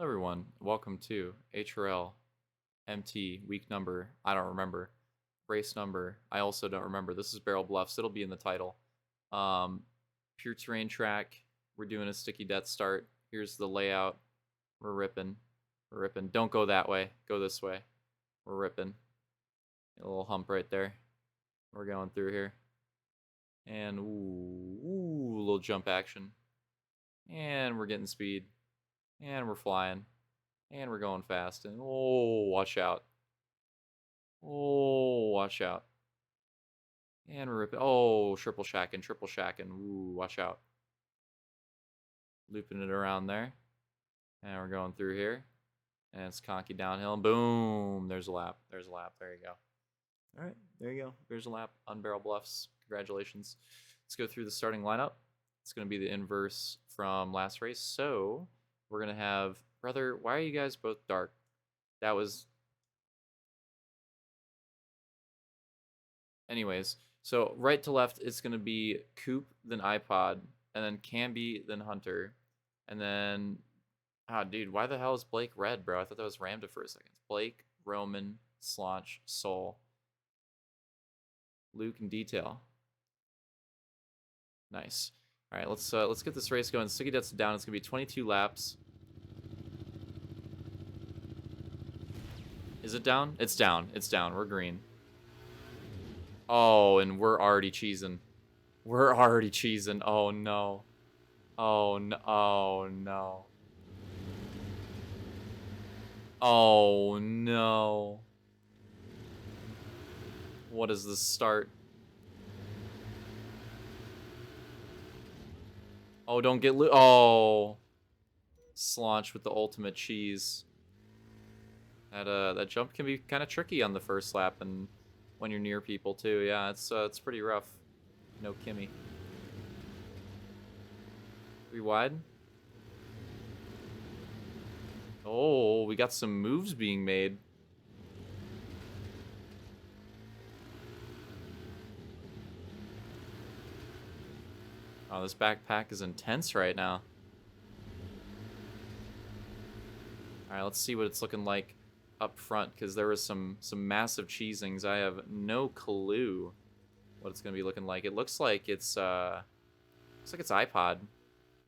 Hello everyone, welcome to HRL MT week number, I don't remember. Race number, I also don't remember. This is Beryl Bluffs, it'll be in the title. Pure terrain track, we're doing a sticky death start. Here's the layout. We're ripping. We're ripping. Don't go that way, go this way. We're ripping. A little hump right there. We're going through here. And ooh, a little jump action. And we're getting speed. And we're flying. And we're going fast. And oh, watch out. Oh, watch out. And we're ripping. Oh, triple shacking, triple shacking. Ooh, watch out. Looping it around there. And we're going through here. And it's conky downhill. And boom. There's a lap. There's a lap. There you go. All right. There you go. There's a lap on Beryl Bluffs. Congratulations. Let's go through the starting lineup. It's going to be the inverse from last race. So we're going to have, brother, why are you guys both dark? That was... Anyways, so right to left, it's going to be Coop, then iPod, and then Camby, then Hunter. And then, dude, why the hell is Blake red, bro? I thought that was Ramda for a second. Blake, Roman, Slaunch, Soul, Luke, and Detail. Nice. All right, let's get this race going. Sticky Death's down. It's going to be 22 laps. Is it down? It's down. It's down. We're green. Oh, and we're already cheesing. We're already cheesing. Oh, no. Oh, no. Oh, no. Oh, no. What is the start? Oh, don't get oh. Slaunch with the ultimate cheese. That jump can be kind of tricky on the first lap and when you're near people too. Yeah, it's pretty rough. No Kimmy. 3 wide. Oh, we got some moves being made. Oh, this backpack is intense right now. All right, let's see what it's looking like up front, because there was some massive cheesings. I have no clue what it's gonna be looking like. It looks like it's iPod.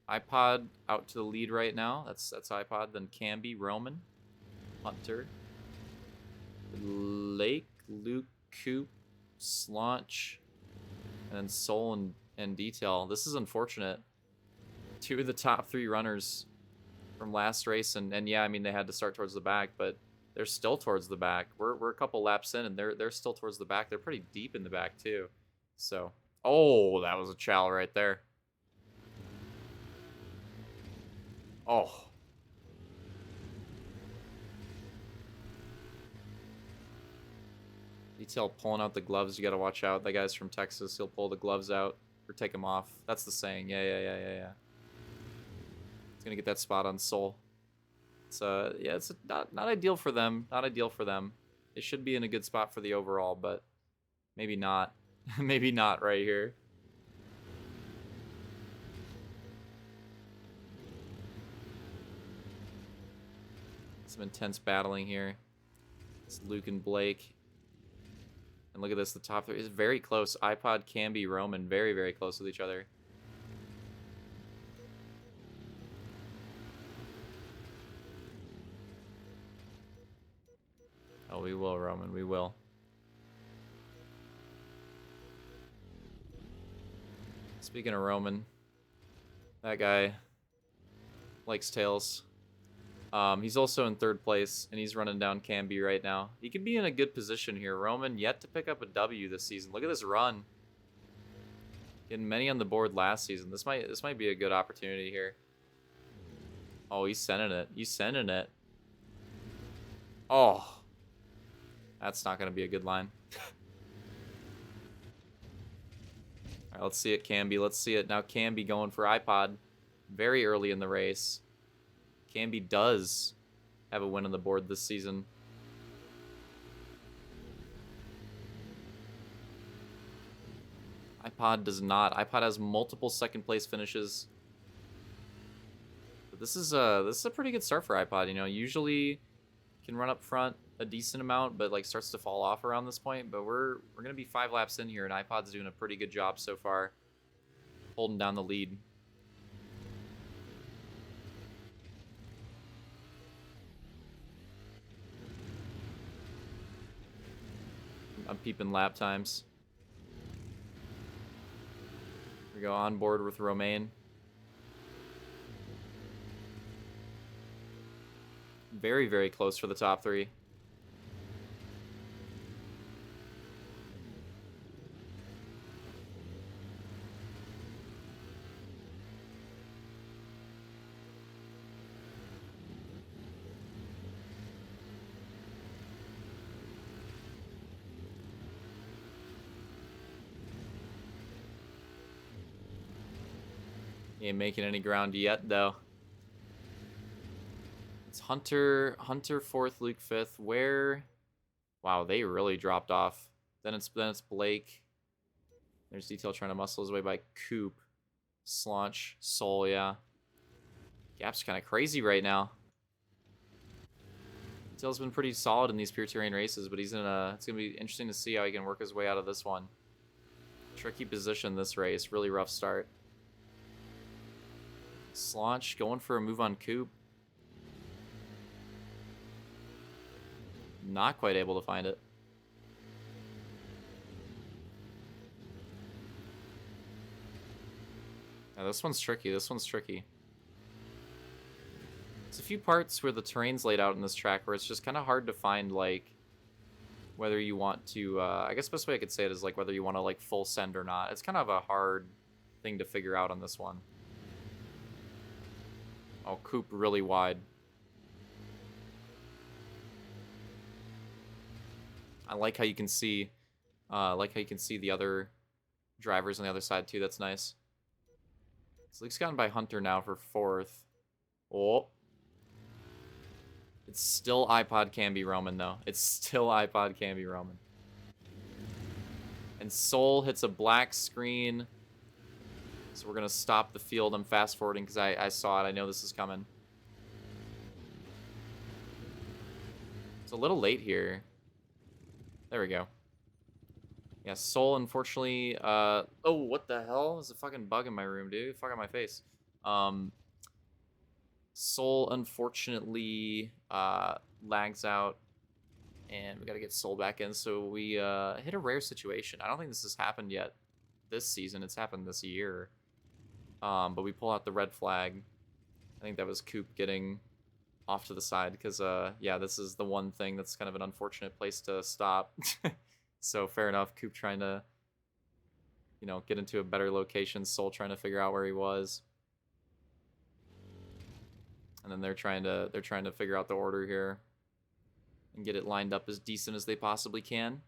iPod out to the lead right now. That's iPod. Then Camby, Roman, Hunter, Lake, Luke, Coop, Slaunch, and then Soul and Detail. This is unfortunate. 2 of the top 3 runners from last race, and yeah, I mean they had to start towards the back, but they're still towards the back. We're a couple laps in, and they're still towards the back. They're pretty deep in the back too. So, oh, that was a chow right there. Oh. Detail pulling out the gloves. You got to watch out. That guy's from Texas. He'll pull the gloves out or take them off. That's the saying. Yeah. He's gonna get that spot on Soul. It's yeah, it's not ideal for them. Not ideal for them. They should be in a good spot for the overall, but maybe not. Maybe not right here. Some intense battling here. It's Luke and Blake. And look at this, the top 3 is very close. iPod, Camby, Roman, very, very close with each other. Oh, we will, Roman, we will. Speaking of Roman, that guy likes tails. He's also in 3rd place, and he's running down Camby right now. He could be in a good position here. Roman yet to pick up a W this season. Look at this run. Getting many on the board last season. This might be a good opportunity here. Oh, he's sending it. He's sending it. Oh. That's not going to be a good line. All right, let's see it, Camby. Let's see it. Now Camby going for iPod very early in the race. Camby does have a win on the board this season. iPod does not. iPod has multiple 2nd place finishes. But this is a pretty good start for iPod. You know, usually can run up front a decent amount, but like starts to fall off around this point. But we're gonna be 5 laps in here, and iPod's doing a pretty good job so far, holding down the lead. I'm peeping lap times. We go on board with Romain. Very, very close for the top 3. He ain't making any ground yet, though. It's Hunter 4th, Luke 5th. Where? Wow, they really dropped off. Then it's Blake. There's Detail trying to muscle his way by Coop. Slaunch, Soul, yeah. Gap's kind of crazy right now. Detail's been pretty solid in these pure terrain races, but it's gonna be interesting to see how he can work his way out of this one. Tricky position this race, really rough start. Slaunch going for a move on Coop. Not quite able to find it. Now this one's tricky. This one's tricky. There's a few parts where the terrain's laid out in this track where it's just kind of hard to find, like, whether you want to, I guess the best way I could say it is, like, whether you want to, like, full send or not. It's kind of a hard thing to figure out on this one. Oh, Coop really wide. I like how you can see, the other drivers on the other side too. That's nice. So Luke's gotten by Hunter now for 4th. Oh. It's still iPod can be Roman, though. It's still iPod can be Roman. And Soul hits a black screen. So we're going to stop the field. I'm fast forwarding because I saw it. I know this is coming. It's a little late here. There we go. Yeah, Soul, unfortunately... oh, what the hell? There's a fucking bug in my room, dude. Fuck on my face. Soul, unfortunately, lags out. And we got to get Soul back in. So we hit a rare situation. I don't think this has happened yet this season. It's happened this year. But we pull out the red flag. I think that was Coop getting off to the side. Because, yeah, this is the one thing that's kind of an unfortunate place to stop. So fair enough. Coop trying to, you know, get into a better location. Soul trying to figure out where he was. And then they're trying to figure out the order here and get it lined up as decent as they possibly can.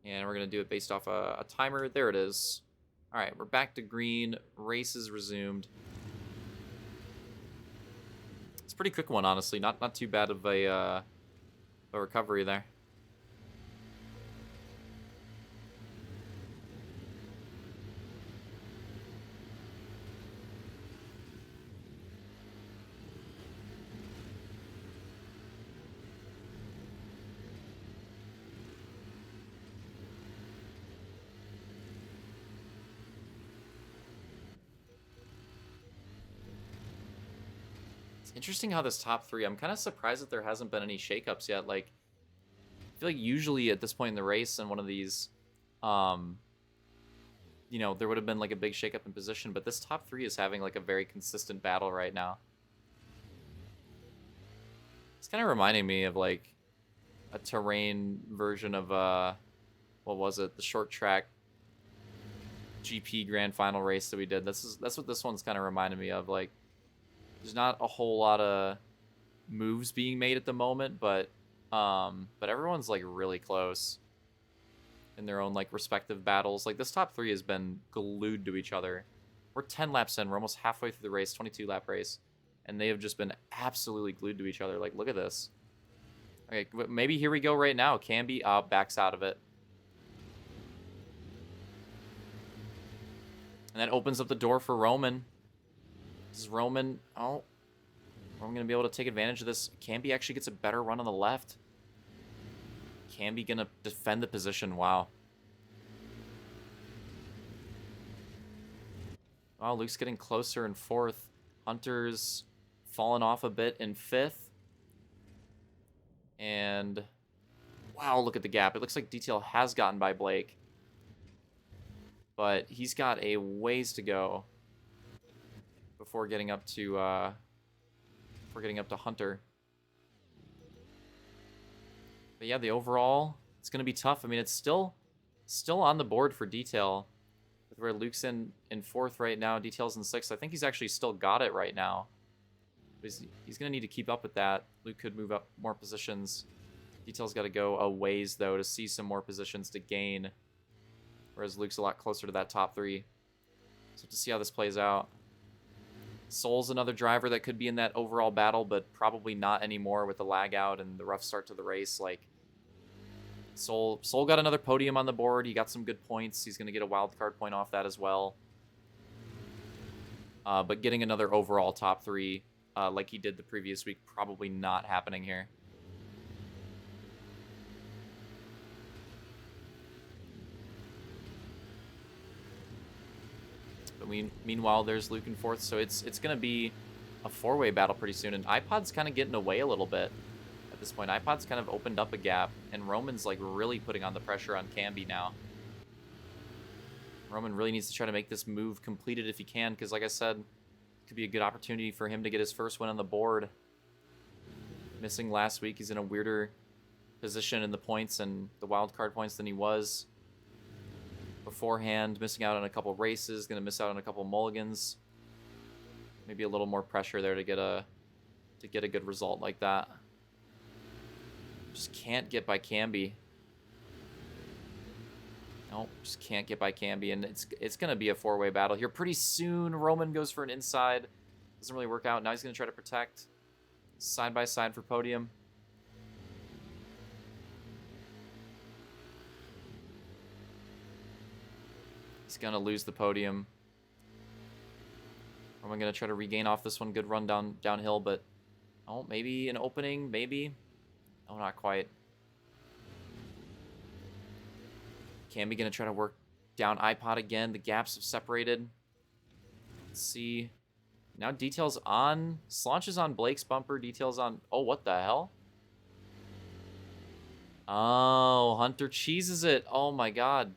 And we're going to do it based off a timer. There it is. All right, we're back to green. Race is resumed. It's a pretty quick one, honestly. Not too bad of a recovery there. Interesting how this top 3, I'm kind of surprised that there hasn't been any shakeups yet. Like, I feel like usually at this point in the race in one of these, you know, there would have been like a big shakeup in position, but this top 3 is having like a very consistent battle right now. It's kind of reminding me of like a terrain version of, what was it? The short track GP grand final race that we did. That's what this one's kind of reminding me of. Like, there's not a whole lot of moves being made at the moment, but everyone's like really close in their own like respective battles. Like this top 3 has been glued to each other. We're 10 laps in. We're almost halfway through the race, 22 lap race, and they have just been absolutely glued to each other. Like, look at this. Okay, maybe here we go right now. Camby backs out of it. And that opens up the door for Roman. This is Roman. Oh, Roman going to be able to take advantage of this. Camby actually gets a better run on the left. Camby going to defend the position. Wow. Wow, Luke's getting closer in 4th. Hunter's fallen off a bit in 5th. And wow, look at the gap. It looks like Detail has gotten by Blake. But he's got a ways to go before getting up to Hunter. But yeah, the overall, it's going to be tough. I mean, it's still on the board for Detail. With where Luke's in 4th right now, Detail's in 6th. I think he's actually still got it right now. He's going to need to keep up with that. Luke could move up more positions. Detail's got to go a ways, though, to see some more positions to gain. Whereas Luke's a lot closer to that top 3. So to see how this plays out. Soul's another driver that could be in that overall battle, but probably not anymore with the lag out and the rough start to the race. Like, Soul got another podium on the board. He got some good points. He's going to get a wild card point off that as well. But getting another overall top 3 like he did the previous week, probably not happening here. But meanwhile, there's Luke in 4th, so it's going to be a 4-way battle pretty soon. And iPod's kind of getting away a little bit at this point. iPod's kind of opened up a gap, and Roman's like really putting on the pressure on Camby now. Roman really needs to try to make this move completed if he can, because like I said, it could be a good opportunity for him to get his first win on the board. Missing last week, he's in a weirder position in the points and the wild card points than he was beforehand. Missing out on a couple races, gonna miss out on a couple mulligans. Maybe a little more pressure there to get a good result like that. Just can't get by Camby. Nope, just can't get by Camby, and it's gonna be a 4-way battle here pretty soon. Roman goes for an inside, doesn't really work out. Now he's gonna try to protect side by side for podium. He's gonna lose the podium. Roman gonna try to regain off this one. Good run downhill, but oh, maybe an opening, maybe. Oh, not quite. Camby gonna try to work down iPod again. The gaps have separated. Let's see. Now Detail's on. Slaunch is on Blake's bumper. Detail's on. Oh, what the hell? Oh, Hunter cheeses it. Oh my god.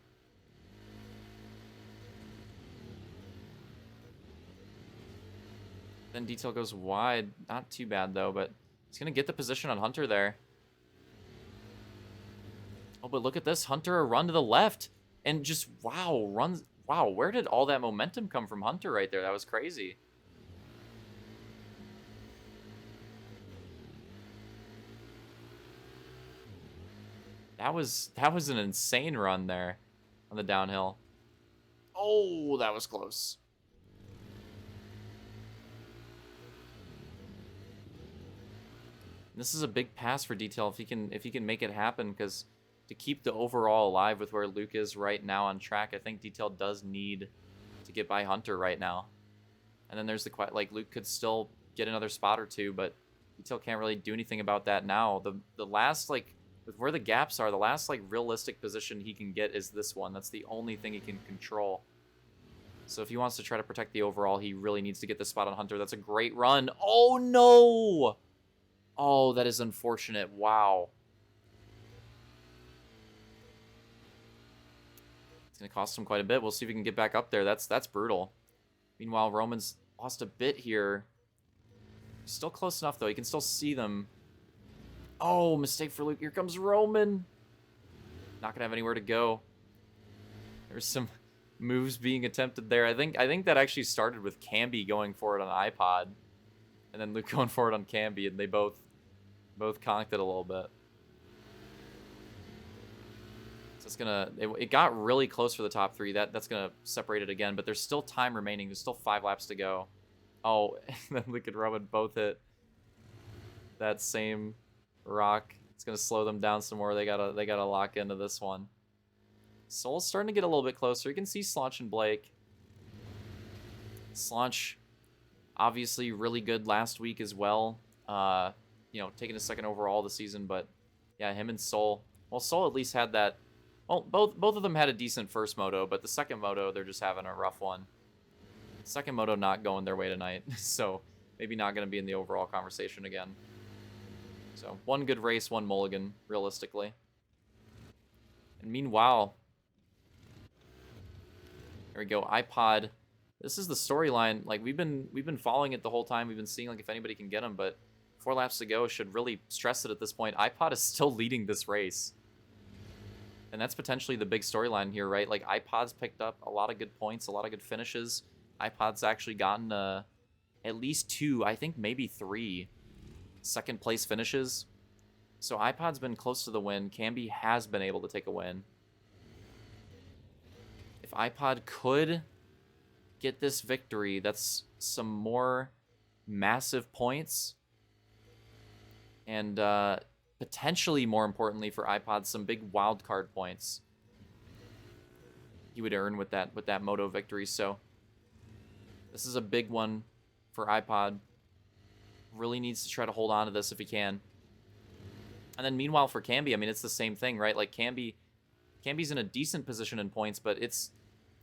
Then Detail goes wide. Not too bad though, but he's gonna get the position on Hunter there. Oh, but look at this. Hunter, a run to the left. And just, wow, runs. Wow, where did all that momentum come from Hunter right there? That was crazy. That was an insane run there on the downhill. Oh, that was close. This is a big pass for Detail if he can make it happen, because to keep the overall alive with where Luke is right now on track, I think Detail does need to get by Hunter right now. And then there's the like Luke could still get another spot or two, but Detail can't really do anything about that now. The last, like, with where the gaps are, the last like realistic position he can get is this one. That's the only thing he can control. So if he wants to try to protect the overall, he really needs to get the spot on Hunter. That's a great run. Oh no! Oh, that is unfortunate. Wow. It's going to cost him quite a bit. We'll see if we can get back up there. That's brutal. Meanwhile, Roman's lost a bit here. Still close enough, though. You can still see them. Oh, mistake for Luke. Here comes Roman. Not going to have anywhere to go. There's some moves being attempted there. I think that actually started with Camby going forward on iPod. And then Luke going forward on Camby, and they both conked it a little bit. So it's gonna, it got really close for the top 3. That's gonna separate it again, but there's still time remaining. There's still 5 laps to go. Oh, and then Luke and Roman both hit that same rock. It's gonna slow them down some more. They gotta lock into this one. Soul's starting to get a little bit closer. You can see Slaunch and Blake. Slaunch Obviously, really good last week as well. You know, taking a second overall this season, but yeah, him and Sol. Well, Sol at least had that. Well, both of them had a decent first moto, but the second moto they're just having a rough one. Second moto not going their way tonight, so maybe not going to be in the overall conversation again. So one good race, one mulligan, realistically. And meanwhile, there we go. iPod. This is the storyline. Like we've been following it the whole time. We've been seeing like if anybody can get him, but 4 laps to go should really stress it at this point. iPod is still leading this race. And that's potentially the big storyline here, right? Like iPod's picked up a lot of good points, a lot of good finishes. iPod's actually gotten at least 2, I think maybe 3 second place finishes. So iPod's been close to the win. Camby has been able to take a win. If iPod could get this victory, that's some more massive points. And potentially, more importantly for iPod, some big wild card points he would earn with that moto victory. So this is a big one for iPod. Really needs to try to hold on to this if he can. And then meanwhile for Camby, I mean, it's the same thing, right? Like Camby's in a decent position in points, but this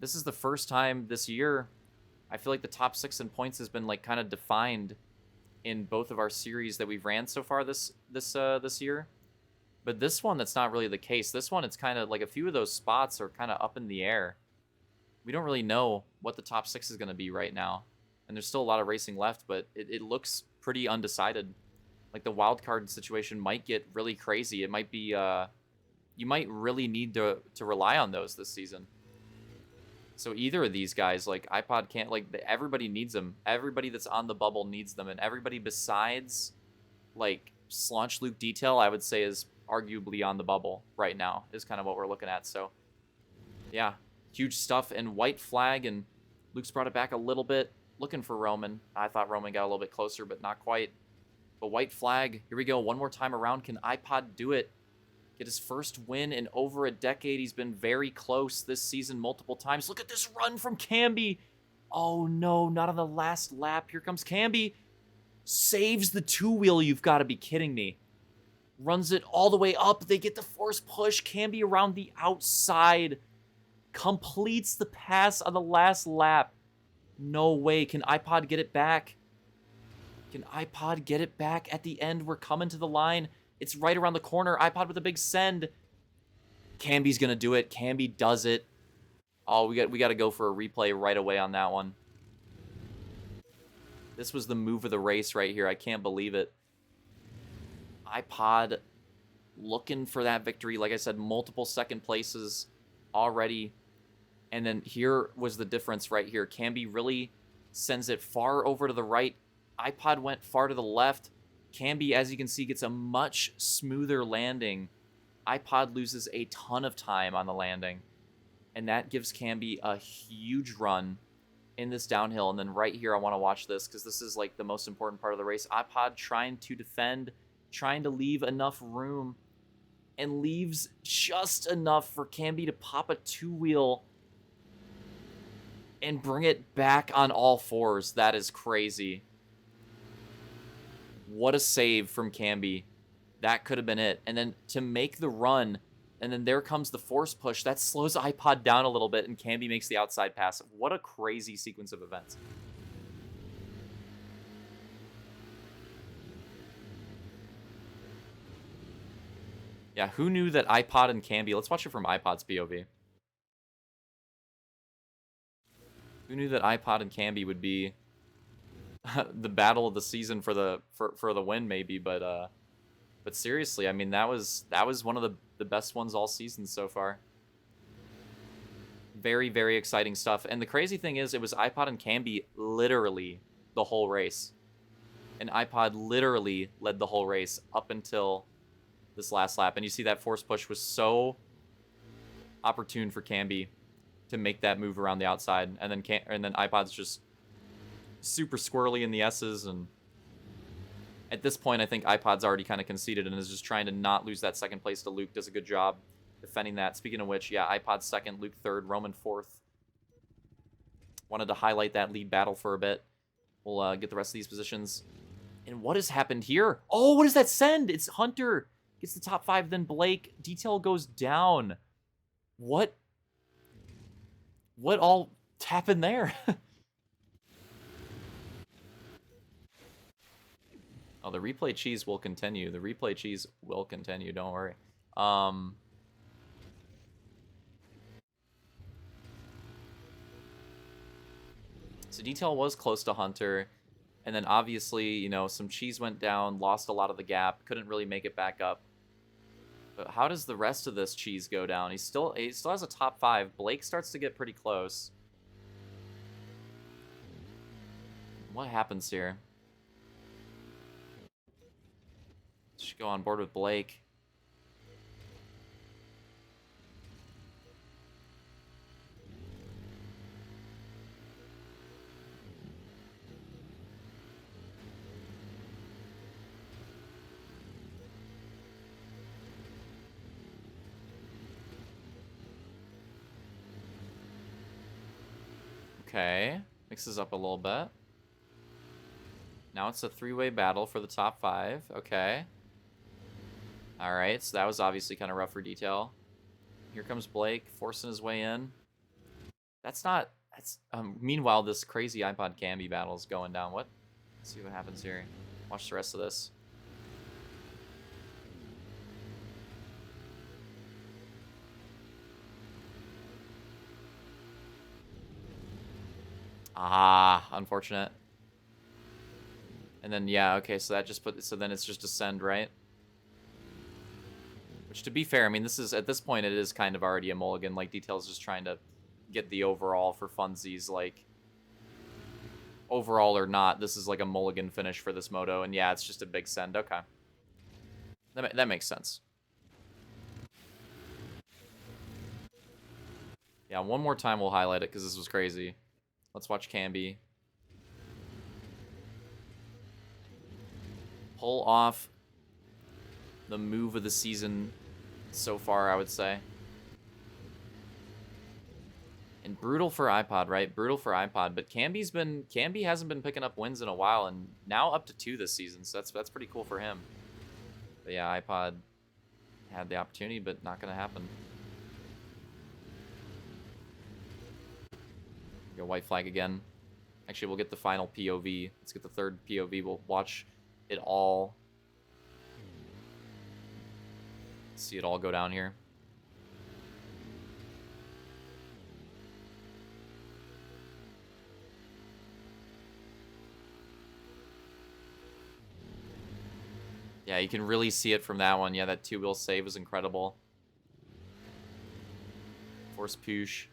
is the first time this year I feel like the top 6 in points has been like kind of defined in both of our series that we've ran so far this year. But this one, that's not really the case. This one, it's kind of like a few of those spots are kind of up in the air. We don't really know what the top 6 is going to be right now. And there's still a lot of racing left, but it looks pretty undecided. Like the wild card situation might get really crazy. It might be, you might really need to rely on those this season. So either of these guys, like iPod can't, like everybody needs them. Everybody that's on the bubble needs them. And everybody besides like Slaunch Luke Detail, I would say is arguably on the bubble right now is kind of what we're looking at. So yeah, huge stuff. And white flag, and Luke's brought it back a little bit, looking for Roman. I thought Roman got a little bit closer, but not quite. But white flag, here we go. One more time around. Can iPod do it? Get his first win in over a decade. He's been very close this season multiple times. Look at this run from Camby. Oh no, not on the last lap. Here comes Camby. Saves the 2-wheel. You've got to be kidding me. Runs it all the way up. They get the force push. Camby around the outside. Completes the pass on the last lap. No way. Can iPod get it back? Can iPod get it back at the end? We're coming to the line. It's right around the corner. iPod with a big send. Camby's going to do it. Camby does it. Oh, we got to go for a replay right away on that one. This was the move of the race right here. I can't believe it. iPod looking for that victory. Like I said, multiple second places already. And then here was the difference right here. Camby really sends it far over to the right. iPod went far to the left. Camby, as you can see, gets a much smoother landing. iPod loses a ton of time on the landing. And that gives Camby a huge run in this downhill. And then right here, I want to watch this because this is like the most important part of the race. iPod trying to defend, trying to leave enough room, and leaves just enough for Camby to pop a 2-wheel and bring it back on all fours. That is crazy. What a save from Camby. That could have been it. And then to make the run, and then there comes the force push. That slows iPod down a little bit, and Camby makes the outside pass. What a crazy sequence of events. Yeah, who knew that iPod and Camby... Let's watch it from iPod's POV. Who knew that iPod and Camby would be the battle of the season for the win, maybe? But seriously, I mean, that was one of the best ones all season so far. Very, very exciting stuff. And the crazy thing is, it was iPod and Camby literally the whole race. And iPod literally led the whole race up until this last lap. And you see that force push was so opportune for Camby to make that move around the outside. And then iPod's just super squirrely in the S's. And at this point, I think iPod's already kind of conceded and is just trying to not lose that second place to Luke. Does a good job defending that. Speaking of which, yeah, iPod second, Luke third, Roman fourth. Wanted to highlight that lead battle for a bit. We'll get the rest of these positions. And what has happened here? Oh, what does that send? It's Hunter. Gets the top 5, then Blake. Detail goes down. What all happened there? Oh, the replay cheese will continue. The replay cheese will continue. Don't worry. So Detail was close to Hunter. And then obviously, you know, some cheese went down, lost a lot of the gap, couldn't really make it back up. But how does the rest of this cheese go down? He still has a top 5. Blake starts to get pretty close. What happens here? Should go on board with Blake. Okay, mixes up a little bit. Now it's a 3-way battle for the top 5. Okay. All right, so that was obviously kind of rough for Detail. Here comes Blake, forcing his way in. That's not... That's meanwhile, this crazy iPod Camby battle is going down. What? Let's see what happens here. Watch the rest of this. Ah, unfortunate. And then, yeah, okay, so that just so then it's just Ascend, right? Which, to be fair, I mean, this is, at this point, it is kind of already a mulligan. Like, Detail's just trying to get the overall for funsies, like, overall or not, this is like a mulligan finish for this moto, and yeah, it's just a big send. Okay. That makes sense. Yeah, one more time we'll highlight it, because this was crazy. Let's watch Camby. Pull off the move of the season so far, I would say. And brutal for iPod, right? Brutal for iPod. But Camby hasn't been picking up wins in a while, and now up to 2 this season, so that's pretty cool for him. But yeah, iPod had the opportunity, but not gonna happen. Go white flag again. Actually, we'll get the final POV. Let's get the third POV. We'll watch it all. See it all go down here. Yeah, you can really see it from that one. Yeah, that 2-wheel save was incredible. Force push.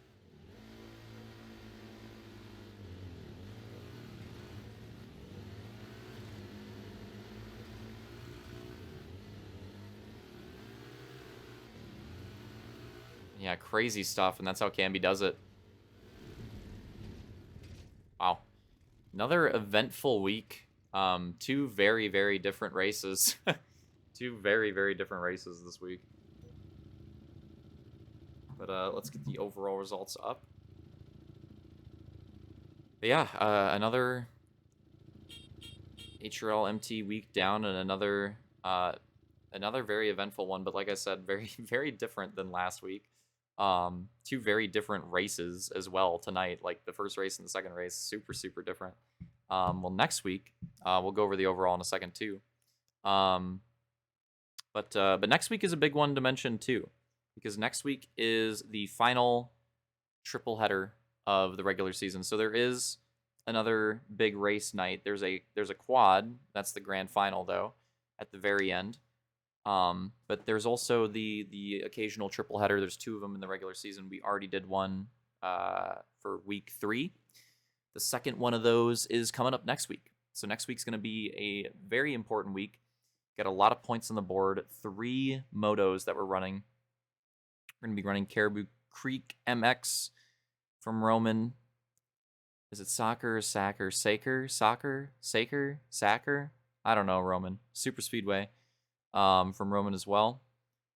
Yeah, crazy stuff, and that's how Camby does it. Wow. Another eventful week. 2 very, very different races. 2 very, very different races this week. But let's get the overall results up. But yeah, another HRL MT week down, and another very eventful one. But like I said, very, very different than last week. 2 very different races as well tonight. Like the first race and the second race, super, super different. Well, next week, we'll go over the overall in a second too. But next week is a big one to mention too, because next week is the final triple header of the regular season. So there is another big race night. There's a quad. That's the grand final though, at the very end. But there's also the occasional triple header. There's 2 of them in the regular season. We already did one for week 3. The second one of those is coming up next week. So next week's going to be a very important week. Got a lot of points on the board. 3 motos that we're running. We're going to be running Caribou Creek MX from Roman. Is it Saker? I don't know, Roman. Super Speedway from Roman as well.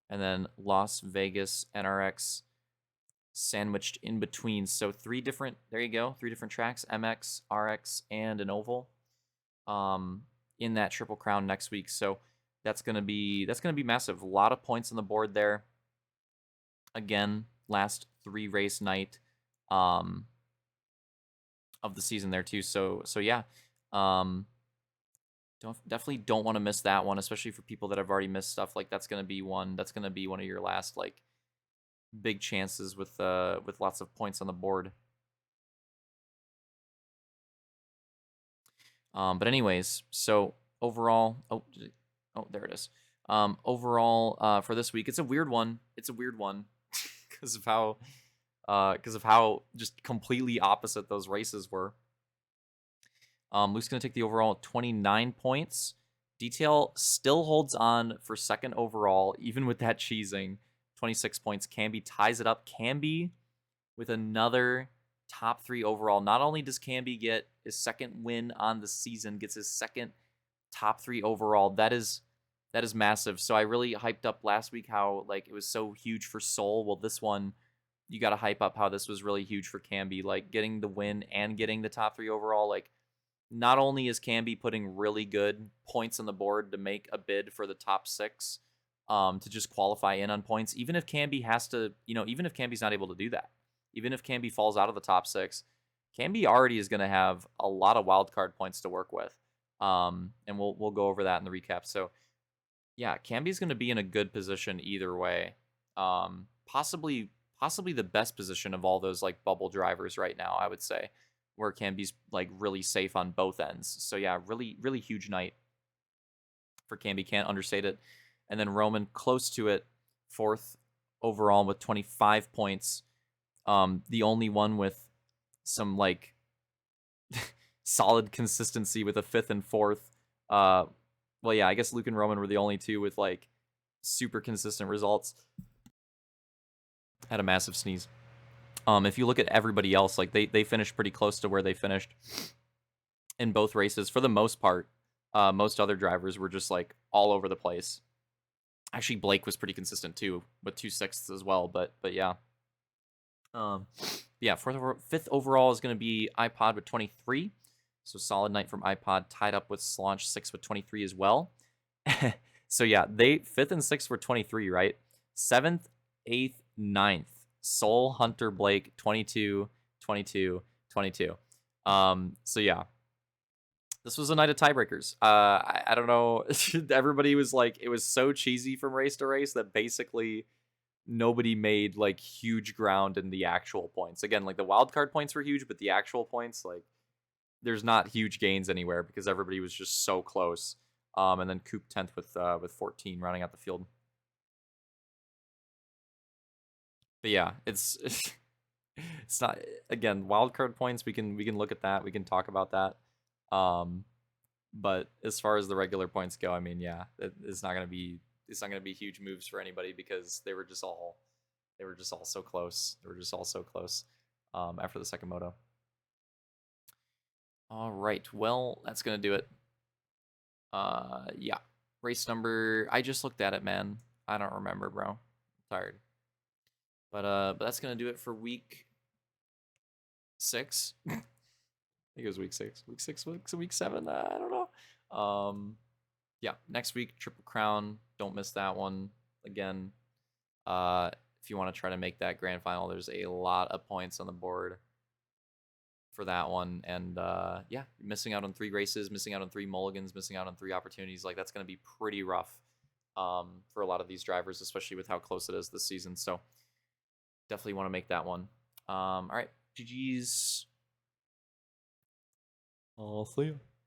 And then Las Vegas NRX sandwiched in between. So there you go, 3 different tracks, MX, RX, and an oval in that Triple Crown next week. So that's gonna be massive. A lot of points on the board there. Again, last 3 race night of the season there too. So yeah. Definitely don't want to miss that one, especially for people that have already missed stuff. Like that's gonna be one of your last like big chances with lots of points on the board. But anyways, so overall, oh, there it is. Overall, for this week, it's a weird one. It's a weird one because of how just completely opposite those races were. Luke's going to take the overall 29 points. Detail still holds on for second overall, even with that cheesing. 26 points. Camby ties it up. Camby with another top 3 overall. Not only does Camby get his second win on the season, gets his second top 3 overall. That is massive. So I really hyped up last week how like it was so huge for Soul. Well, this one you got to hype up how this was really huge for Camby, like getting the win and getting the top 3 overall. Like not only is Camby putting really good points on the board to make a bid for the top 6, to just qualify in on points, even if Camby has to, even if Camby's not able to do that, even if Camby falls out of the top 6, Camby already is going to have a lot of wildcard points to work with. And we'll go over that in the recap. So yeah, Camby's going to be in a good position either way. Possibly the best position of all those like bubble drivers right now, I would say, where Camby's like really safe on both ends. So yeah, really, really huge night for Camby. Can't understate it. And then Roman close to it, 4th overall with 25 points. The only one with some like solid consistency with a 5th and 4th. Well, yeah, I guess Luke and Roman were the only 2 with like super consistent results. Had a massive sneeze. If you look at everybody else, like they finished pretty close to where they finished in both races for the most part. Most other drivers were just like all over the place. Actually, Blake was pretty consistent too, with 2/6 as well. But yeah. Yeah, 5th overall is going to be iPod with 23. So solid night from iPod, tied up with Slaunch 6 with 23 as well. So yeah, they 5th and 6th were 23, right? 7th, 8th, 9th. Soul, Hunter, Blake, 22, 22, 22. So yeah. This was a night of tiebreakers. I don't know. Everybody was like, it was so cheesy from race to race that basically nobody made like huge ground in the actual points. Again, like the wildcard points were huge, but the actual points, like there's not huge gains anywhere because everybody was just so close. And then Coop 10th with 14 rounding out the field. But yeah, it's it's not, again, wildcard points. We can look at that. We can talk about that. But as far as the regular points go, I mean, yeah, it's not gonna be huge moves for anybody because they were just all so close. They were just all so close after the second moto. All right, well, that's gonna do it. Yeah, race number. I just looked at it, man. I don't remember, bro. I'm tired. But that's gonna do it for week 6. I think it was week 6. Week 7. I don't know. Yeah, next week Triple Crown. Don't miss that one again. If you want to try to make that grand final, there's a lot of points on the board for that one. And yeah, missing out on 3 races, missing out on 3 mulligans, missing out on 3 opportunities. Like that's going to be pretty rough for a lot of these drivers, especially with how close it is this season. So definitely want to make that one. All right, GG's. I'll see you.